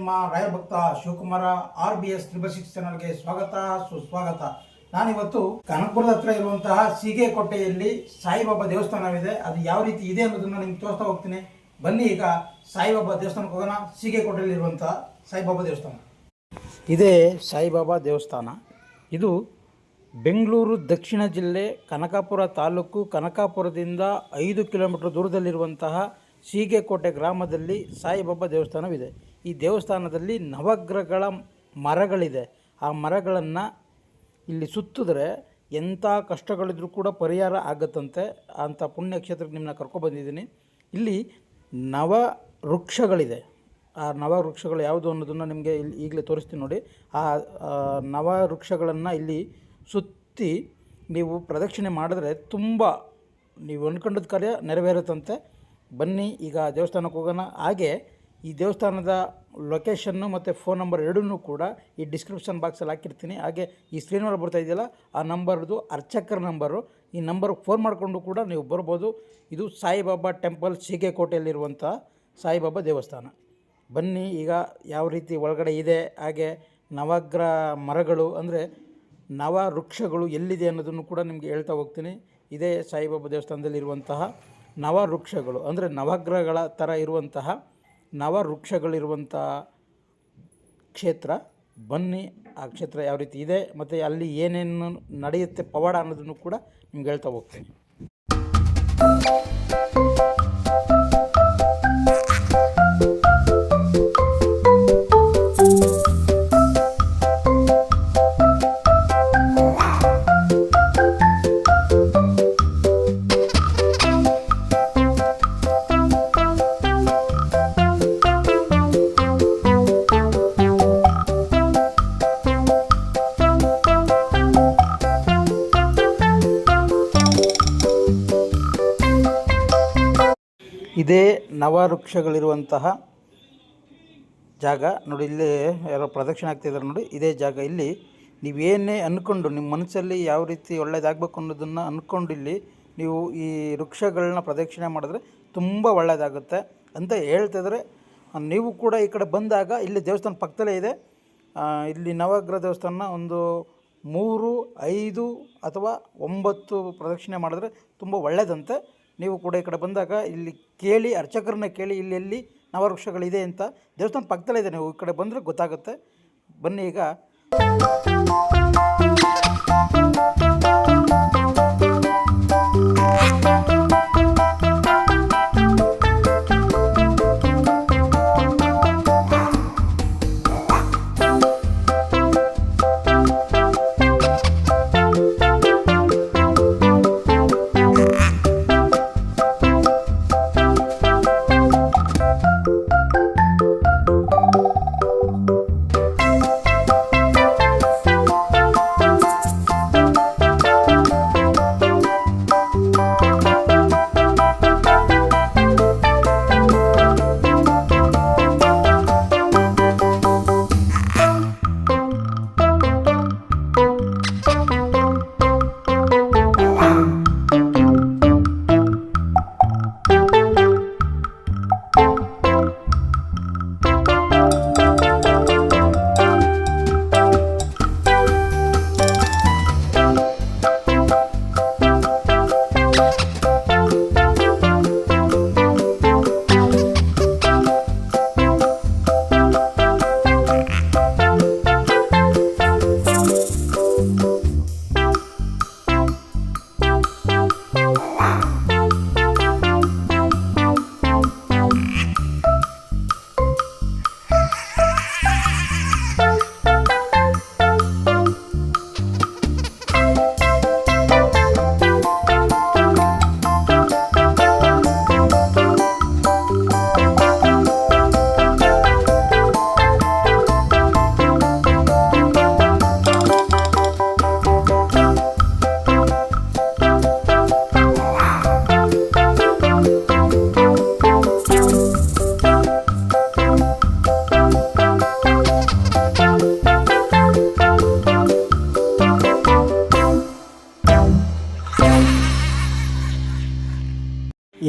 ನಿಮ್ಮ ರಾಯಭಕ್ತ ಶಿವಕುಮಾರ RBS 666 ಚಾನಲ್ಗೆ ಸ್ವಾಗತ ಸುಸ್ವಾಗತ. ನಾನಿವತ್ತು ಕನಕಪುರದ ಹತ್ರ ಇರುವಂತಹ ಸೀಗೆಕೋಟೆಯಲ್ಲಿ ಸಾಯಿಬಾಬಾ ದೇವಸ್ಥಾನವಿದೆ. ಅದು ಯಾವ ರೀತಿ ಇದೆ ಅನ್ನೋದನ್ನ ನಿಮ್ಗೆ ತೋರಿಸ್ತಾ ಹೋಗ್ತೀನಿ. ಬನ್ನಿ ಈಗ ಸಾಯಿಬಾಬಾ ದೇವಸ್ಥಾನಕ್ಕೆ ಹೋಗೋಣ. ಸೀಗೆಕೋಟೆಯಲ್ಲಿ ಇರುವಂತಹ ಸಾಯಿಬಾಬಾ ದೇವಸ್ಥಾನ ಇದೇ ಸಾಯಿಬಾಬಾ ದೇವಸ್ಥಾನ. ಇದು ಬೆಂಗಳೂರು ದಕ್ಷಿಣ ಜಿಲ್ಲೆ ಕನಕಪುರ ತಾಲೂಕು, ಕನಕಪುರದಿಂದ 5 ಕಿಲೋಮೀಟರ್ ದೂರದಲ್ಲಿರುವಂತಹ ಸೀಗೆಕೋಟೆ ಗ್ರಾಮದಲ್ಲಿ ಸಾಯಿಬಾಬಾ ದೇವಸ್ಥಾನವಿದೆ. ಈ ದೇವಸ್ಥಾನದಲ್ಲಿ ನವಗ್ರಹಗಳ ಮರಗಳಿದೆ. ಆ ಮರಗಳನ್ನು ಇಲ್ಲಿ ಸುತ್ತಿದ್ರೆ ಎಂಥ ಕಷ್ಟಗಳಿದ್ರೂ ಕೂಡ ಪರಿಹಾರ ಆಗುತ್ತಂತೆ. ಅಂಥ ಪುಣ್ಯಕ್ಷೇತ್ರಕ್ಕೆ ನಿಮ್ಮನ್ನ ಕರ್ಕೊಬಂದಿದ್ದೀನಿ. ಇಲ್ಲಿ ನವ ವೃಕ್ಷಗಳಿದೆ. ಆ ನವ ವೃಕ್ಷಗಳು ಯಾವುದು ಅನ್ನೋದನ್ನು ನಿಮಗೆ ಇಲ್ಲಿ ಈಗಲೇ ತೋರಿಸ್ತೀನಿ ನೋಡಿ. ಆ ನವ ವೃಕ್ಷಗಳನ್ನು ಇಲ್ಲಿ ಸುತ್ತಿ ನೀವು ಪ್ರದಕ್ಷಿಣೆ ಮಾಡಿದ್ರೆ ತುಂಬ ನೀವು ಅಂದ್ಕೊಂಡದ ಕಾರ್ಯ ನೆರವೇರುತ್ತಂತೆ. ಬನ್ನಿ ಈಗ ದೇವಸ್ಥಾನಕ್ಕೆ ಹೋಗೋಣ. ಹಾಗೆ ಈ ದೇವಸ್ಥಾನದ ಲೊಕೇಶನ್ನು ಮತ್ತು ಫೋನ್ ನಂಬರ್ ಎರಡನ್ನೂ ಕೂಡ ಈ ಡಿಸ್ಕ್ರಿಪ್ಷನ್ ಬಾಕ್ಸಲ್ಲಿ ಹಾಕಿರ್ತೀನಿ. ಹಾಗೆ ಈ ಸ್ಕ್ರೀನ್ ಮೇಲೆ ಬರ್ತಾ ಇದೆಯಲ್ಲ, ಆ ನಂಬರ್ದು ಅರ್ಚಕರ ನಂಬರು. ಈ ನಂಬರ್ಗೆ ಫೋನ್ ಮಾಡಿಕೊಂಡು ಕೂಡ ನೀವು ಬರ್ಬೋದು. ಇದು ಸಾಯಿಬಾಬಾ ಟೆಂಪಲ್, ಸೀಗೆಕೋಟೆಯಲ್ಲಿರುವಂಥ ಸಾಯಿಬಾಬಾ ದೇವಸ್ಥಾನ. ಬನ್ನಿ ಈಗ ಯಾವ ರೀತಿ ಒಳಗಡೆ ಇದೆ, ಹಾಗೆ ನವಗ್ರಹ ಮರಗಳು ಅಂದರೆ ನವ ವೃಕ್ಷಗಳು ಎಲ್ಲಿದೆ ಅನ್ನೋದನ್ನು ಕೂಡ ನಿಮಗೆ ಹೇಳ್ತಾ ಹೋಗ್ತೀನಿ. ಇದೇ ಸಾಯಿಬಾಬಾ ದೇವಸ್ಥಾನದಲ್ಲಿರುವಂತಹ ನವ ವೃಕ್ಷಗಳು ಅಂದರೆ ನವಗ್ರಹಗಳ ಥರ ಇರುವಂತಹ ನವ ವೃಕ್ಷಗಳಿರುವಂಥ ಕ್ಷೇತ್ರ. ಬನ್ನಿ ಆ ಕ್ಷೇತ್ರ ಯಾವ ರೀತಿ ಇದೆ ಮತ್ತು ಅಲ್ಲಿ ಏನೇನು ನಡೆಯುತ್ತೆ ಪವಾಡ ಅನ್ನೋದನ್ನು ಕೂಡ ನಿಮ್ಗೆ ಹೇಳ್ತಾ ಹೋಗ್ತೀನಿ. ಇದೇ ನವವೃಕ್ಷಗಳಿರುವಂತಹ ಜಾಗ ನೋಡಿ. ಇಲ್ಲಿ ಯಾರೋ ಪ್ರದಕ್ಷಿಣೆ ಆಗ್ತಿದ್ದಾರೆ ನೋಡಿ. ಇದೇ ಜಾಗ. ಇಲ್ಲಿ ನೀವೇನೇ ಅಂದ್ಕೊಂಡು ನಿಮ್ಮ ಮನಸ್ಸಲ್ಲಿ ಯಾವ ರೀತಿ ಒಳ್ಳೆಯದಾಗಬೇಕು ಅನ್ನೋದನ್ನು ಅಂದ್ಕೊಂಡು ಇಲ್ಲಿ ನೀವು ಈ ವೃಕ್ಷಗಳನ್ನ ಪ್ರದಕ್ಷಿಣೆ ಮಾಡಿದ್ರೆ ತುಂಬ ಒಳ್ಳೆಯದಾಗುತ್ತೆ ಅಂತ ಹೇಳ್ತಿದ್ರೆ, ನೀವು ಕೂಡ ಈ ಕಡೆ ಬಂದಾಗ ಇಲ್ಲಿ ದೇವಸ್ಥಾನ ಪಕ್ಕದಲ್ಲೇ ಇದೆ. ಇಲ್ಲಿ ನವಗ್ರಹ ದೇವಸ್ಥಾನ ಒಂದು 3, 5 ಅಥವಾ 9 ಪ್ರದಕ್ಷಿಣೆ ಮಾಡಿದ್ರೆ ತುಂಬ ಒಳ್ಳೆಯದಂತೆ. ನೀವು ಕೂಡ ಈ ಕಡೆ ಬಂದಾಗ ಇಲ್ಲಿ ಕೇಳಿ, ಅರ್ಚಕರನ್ನ ಕೇಳಿ ಇಲ್ಲಿ ಎಲ್ಲಿ ನವವೃಕ್ಷಗಳಿದೆ ಅಂತ. ದೇವಸ್ಥಾನ ಪಕ್ಕದಲ್ಲೇ ಇದೆ, ನೀವು ಈ ಕಡೆ ಬಂದರೆ ಗೊತ್ತಾಗುತ್ತೆ. ಬನ್ನಿ ಈಗ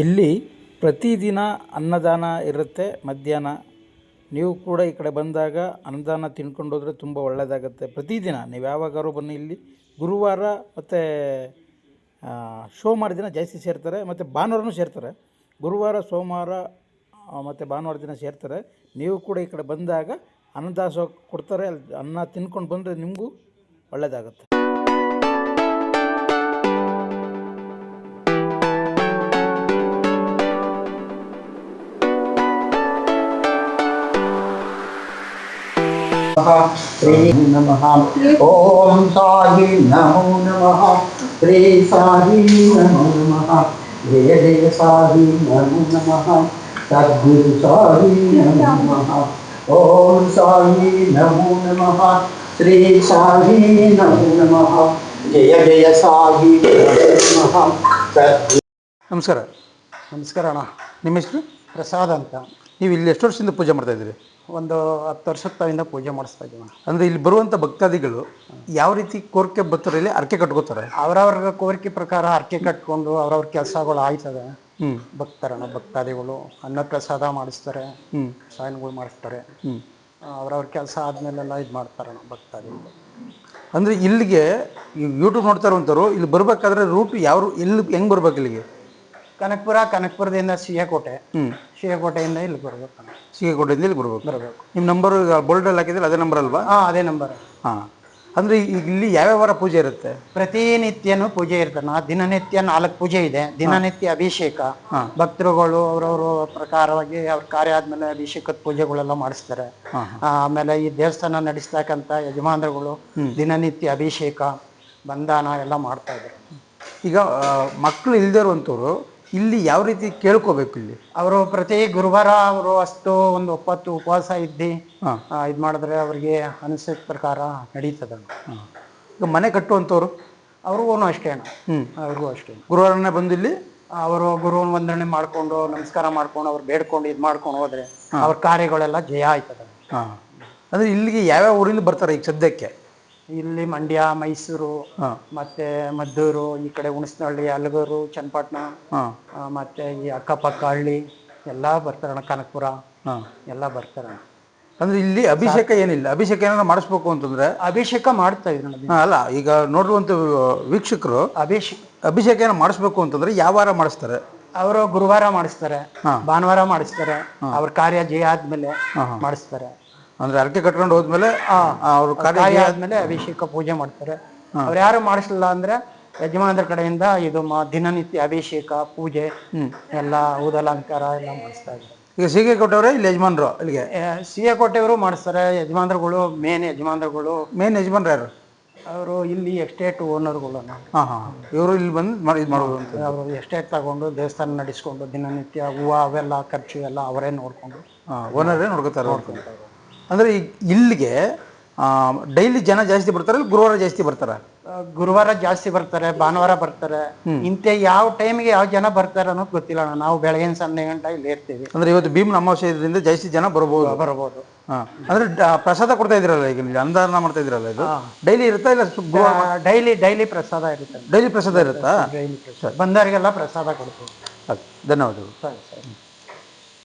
ಇಲ್ಲಿ ಪ್ರತಿದಿನ ಅನ್ನದಾನ ಇರುತ್ತೆ. ಮಧ್ಯಾಹ್ನ ನೀವು ಕೂಡ ಈ ಕಡೆ ಬಂದಾಗ ಅನ್ನದಾನ ತಿನ್ಕೊಂಡು ಹೋದರೆ ತುಂಬ ಒಳ್ಳೆಯದಾಗುತ್ತೆ. ಪ್ರತಿದಿನ ನೀವು ಯಾವಾಗಾದ್ರೂ ಬನ್ನಿ, ಇಲ್ಲಿ ಗುರುವಾರ ಮತ್ತು ಸೋಮವಾರ ದಿನ ಜಾಸ್ತಿ ಸೇರ್ತಾರೆ, ಮತ್ತು ಭಾನುವಾರನೂ ಸೇರ್ತಾರೆ. ಗುರುವಾರ, ಸೋಮವಾರ ಮತ್ತು ಭಾನುವಾರ ದಿನ ಸೇರ್ತಾರೆ. ನೀವು ಕೂಡ ಈ ಕಡೆ ಬಂದಾಗ ಅನ್ನದಾಸೋಹ ಕೊಡ್ತಾರೆ. ಅನ್ನ ತಿನ್ಕೊಂಡು ಬಂದರೆ ನಿಮಗೂ ಒಳ್ಳೆಯದಾಗುತ್ತೆ. ಶ್ರೀ ನಮಃ. ಓಂ ಸಾಯಿ ನಮೋ ನಮಃ. ಶ್ರೀ ಸಾಯಿ ನಮೋ ನಮಃ. ಜಯ ಜಯ ಸಾಯಿ ನಮೋ ನಮಃ. ಸದ್ಗುರು ಸಾಯಿ ನಮೋ ನಮಃ. ಓಂ ಸಾಯಿ ನಮೋ ನಮಃ. ಶ್ರೀ ಸಾಯಿ ನಮೋ ನಮಃ. ಜಯ ಜಯ ಸಾಯಿ ನಮಃ. ನಮಸ್ಕಾರ. ನಮಸ್ಕಾರ ಅಣ್ಣ. ನಿಮ್ಮ ಹೆಸರು? ಪ್ರಸಾದ್ ಅಂತ. ನೀವು ಇಲ್ಲಿ ಎಷ್ಟು ವರ್ಷದಿಂದ ಪೂಜೆ ಮಾಡ್ತಾಯಿದ್ದೀರಿ? ಒಂದು 10 ವರ್ಷದಿಂದ ಪೂಜೆ ಮಾಡಿಸ್ತಾ ಇದ್ದೀವಿ. ಅಂದರೆ ಇಲ್ಲಿ ಬರುವಂಥ ಭಕ್ತಾದಿಗಳು ಯಾವ ರೀತಿ ಕೋರಿಕೆ ಬರ್ತಾರೆ, ಇಲ್ಲಿ ಅರ್ಕೆ ಕಟ್ಕೋತಾರೆ? ಅವ್ರವ್ರ ಕೋರಿಕೆ ಪ್ರಕಾರ ಅರ್ಕೆ ಕಟ್ಕೊಂಡು ಅವ್ರವ್ರ ಕೆಲಸಗಳು ಆಯ್ತದೆ. ಭಕ್ತರಣ ಭಕ್ತಾದಿಗಳು ಅನ್ನಪ್ರಸಾದ ಮಾಡಿಸ್ತಾರೆ, ಸಾಯನಗಳು ಮಾಡಿಸ್ತಾರೆ. ಅವ್ರವ್ರ ಕೆಲಸ ಆದ್ಮೇಲೆಲ್ಲ ಇದು ಮಾಡ್ತಾರಣ ಭಕ್ತಾದಿಗಳು. ಅಂದರೆ ಇಲ್ಲಿಗೆ ಯೂಟ್ಯೂಬ್ ನೋಡ್ತಾ ಇರುವಂಥವ್ರು ಇಲ್ಲಿ ಬರಬೇಕಾದ್ರೆ ರೂಟ್ ಎಲ್ಲಿ ಹೆಂಗೆ ಬರ್ಬೇಕು? ಇಲ್ಲಿಗೆ ಕನಕಪುರದಿಂದ ಸಿಹಿಕೋಟೆಯಿಂದ ಇಲ್ಲಿ ಬರ್ಬೇಕು. ಸಿಹಿಕೋಟೆಯಿಂದ ಇಲ್ಲಿ ಬರಬೇಕು. ನಿಮ್ಮ ನಂಬರು ಬೋಲ್ಡಲ್ಲಿ ಹಾಕಿದ್ರೆ ಅದೇ ನಂಬರ್ ಅಲ್ವಾ? ಅದೇ ನಂಬರ್. ಹಾಂ. ಅಂದರೆ ಇಲ್ಲಿ ಯಾವ್ಯಾವ ವಾರ ಪೂಜೆ ಇರುತ್ತೆ? ಪ್ರತಿನಿತ್ಯನೂ ಪೂಜೆ ಇರ್ತಾನ. ದಿನನಿತ್ಯ 4 ಪೂಜೆ ಇದೆ. ದಿನನಿತ್ಯ ಅಭಿಷೇಕ. ಭಕ್ತರುಗಳು ಅವ್ರವ್ರ ಪ್ರಕಾರವಾಗಿ ಅವ್ರ ಕಾರ್ಯ ಆದ್ಮೇಲೆ ಅಭಿಷೇಕದ ಪೂಜೆಗಳೆಲ್ಲ ಮಾಡಿಸ್ತಾರೆ. ಆಮೇಲೆ ಈ ದೇವಸ್ಥಾನ ನಡೆಸ್ತಕ್ಕಂಥ ಯಜಮಾನರುಗಳು ದಿನನಿತ್ಯ ಅಭಿಷೇಕ, ಬಂದಾನ ಎಲ್ಲ ಮಾಡ್ತಾ ಇದ್ದಾರೆ. ಈಗ ಮಕ್ಕಳು ಇಲ್ಲದೇ ಇರುವಂಥವ್ರು ಇಲ್ಲಿ ಯಾವ ರೀತಿ ಕೇಳ್ಕೋಬೇಕು? ಇಲ್ಲಿ ಅವರು ಪ್ರತಿ ಗುರುವಾರ ಅವರು ಅಷ್ಟು ಒಂದು 20 ಉಪವಾಸ ಇದ್ದು ಇದು ಮಾಡಿದ್ರೆ ಅವ್ರಿಗೆ ಅನಿಸಿದ ಪ್ರಕಾರ ನಡೀತದ. ಈಗ ಮನೆ ಕಟ್ಟುವಂಥವ್ರು ಅವ್ರಿಗೂ ಅಷ್ಟೇ. ಅವ್ರಿಗೂ ಅಷ್ಟೇ. ಗುರುವಾರನೇ ಬಂದು ಇಲ್ಲಿ ಅವರು ಗುರುವನ ವಂದನೆ ಮಾಡ್ಕೊಂಡು ನಮಸ್ಕಾರ ಮಾಡ್ಕೊಂಡು ಅವ್ರು ಬೇಡ್ಕೊಂಡು ಇದು ಮಾಡ್ಕೊಂಡು ಹೋದ್ರೆ ಅವ್ರ ಕಾರ್ಯಗಳೆಲ್ಲ ಜಯ ಆಯ್ತದ. ಅಂದರೆ ಇಲ್ಲಿಗೆ ಯಾವ್ಯಾವ ಊರಿಂದ ಬರ್ತಾರೆ ಈಗ ಸದ್ಯಕ್ಕೆ? ಇಲ್ಲಿ ಮಂಡ್ಯ, ಮೈಸೂರು, ಮತ್ತೆ ಮದ್ದೂರು, ಈ ಕಡೆ ಹುಣಸನಹಳ್ಳಿ, ಅಲಗೂರು, ಚನ್ನಪಟ್ಟಣ, ಮತ್ತೆ ಈ ಅಕ್ಕಪಕ್ಕ ಹಳ್ಳಿ ಎಲ್ಲ ಬರ್ತಾರಣ. ಕನಕಪುರ ಎಲ್ಲ ಬರ್ತಾರಣ. ಅಂದ್ರೆ ಇಲ್ಲಿ ಅಭಿಷೇಕ ಏನಿಲ್ಲ, ಅಭಿಷೇಕ ಏನಾದ್ರು ಮಾಡಿಸ್ಬೇಕು ಅಂತಂದ್ರೆ ಅಭಿಷೇಕ ಮಾಡ್ತಾ ಇದ್ರು. ಅಲ್ಲ, ಈಗ ನೋಡುವಂತ ವೀಕ್ಷಕರು ಅಭಿಷೇಕ ಏನೋ ಮಾಡಿಸ್ಬೇಕು ಅಂತಂದ್ರೆ ಯಾವ ವಾರ ಮಾಡಿಸ್ತಾರೆ? ಅವರು ಗುರುವಾರ ಮಾಡಿಸ್ತಾರೆ, ಭಾನುವಾರ ಮಾಡಿಸ್ತಾರೆ. ಅವ್ರ ಕಾರ್ಯ ಜಯ ಆದ್ಮೇಲೆ ಮಾಡಿಸ್ತಾರೆ. ಅಂದ್ರೆ ಅರಕೆ ಕಟ್ಕೊಂಡು ಹೋದ್ಮೇಲೆ ಅವ್ರ ಕಾರ್ಯ ಆದ್ಮೇಲೆ ಅಭಿಷೇಕ ಪೂಜೆ ಮಾಡ್ತಾರೆ. ಅವ್ರು ಯಾರು ಮಾಡಿಸಲಿಲ್ಲ ಅಂದ್ರೆ ಯಜಮಾನರ ಕಡೆಯಿಂದ ಇದು ದಿನನಿತ್ಯ ಅಭಿಷೇಕ ಪೂಜೆ ಎಲ್ಲ ಊದಲಂಕಾರ ಎಲ್ಲ ಮಾಡಿಸ್ತಾ ಇದ್ದಾರೆ. ಈಗ ಸೀಗೆ ಕೊಟ್ಟವ್ರೆ ಇಲ್ಲಿ ಯಜಮಾನ್ರು? ಇಲ್ಲಿಗೆ ಸಿಹೆ ಕೊಟ್ಟೆವರು ಮಾಡಿಸ್ತಾರೆ. ಯಜಮಾನರುಗಳು ಮೇನ್ ಯಜಮಾನರುಗಳು. ಮೇನ್ ಯಜಮಾನ್ರು ಯಾರು? ಅವರು ಇಲ್ಲಿ ಎಸ್ಟೇಟ್ ಓನರ್ಗಳು. ಇವರು ಇಲ್ಲಿ ಬಂದು ಇದು ಮಾಡೋದು ಅಂತ. ಅವರು ಎಸ್ಟೇಟ್ ತಗೊಂಡು ದೇವಸ್ಥಾನ ನಡೆಸ್ಕೊಂಡು ದಿನನಿತ್ಯ ಹೂವು ಅವೆಲ್ಲ ಖರ್ಚು ಎಲ್ಲ ಅವರೇ ನೋಡ್ಕೊಂಡು ಓನರೇ ನೋಡ್ಕೊತಾರೆ. ಅಂದ್ರೆ ಇಲ್ಲಿಗೆ ಡೈಲಿ ಜನ ಜಾಸ್ತಿ ಬರ್ತಾರೆ, ಗುರುವಾರ ಜಾಸ್ತಿ ಬರ್ತಾರ? ಗುರುವಾರ ಜಾಸ್ತಿ ಬರ್ತಾರೆ, ಭಾನುವಾರ ಬರ್ತಾರೆ. ಇಂಥ ಯಾವ ಟೈಮ್ಗೆ ಯಾವ ಜನ ಬರ್ತಾರೆ ಅನ್ನೋದು ಗೊತ್ತಿಲ್ಲ. ನಾವು ಬೆಳಗಿನ 0 ಗಂಟೆ ಇಲ್ಲಿ ಇರ್ತೀವಿ. ಅಂದ್ರೆ ಇವತ್ತು ಭೀಮನ ಅಮಾವಾಸ್ಯೆ ಇದರಿಂದ ಜಾಸ್ತಿ ಜನ ಬರ್ಬೋದು. ಅಂದ್ರೆ ಪ್ರಸಾದ ಕೊಡ್ತಾ ಇದ್ರಲ್ಲ, ಈಗ ಅನ್ನದಾನ ಮಾಡ್ತಾ ಇದ್ರಲ್ಲ, ಇದು ಡೈಲಿ ಇರುತ್ತಾ ಇಲ್ಲ ಡೈಲಿ ಪ್ರಸಾದ ಇರುತ್ತೆ? ಡೈಲಿ ಪ್ರಸಾದ ಇರುತ್ತಾ? ಬಂದವರಿಗೆಲ್ಲ ಪ್ರಸಾದ ಕೊಡ್ತೀವಿ. ಧನ್ಯವಾದಗಳು. ಸರಿ ಸರಿ.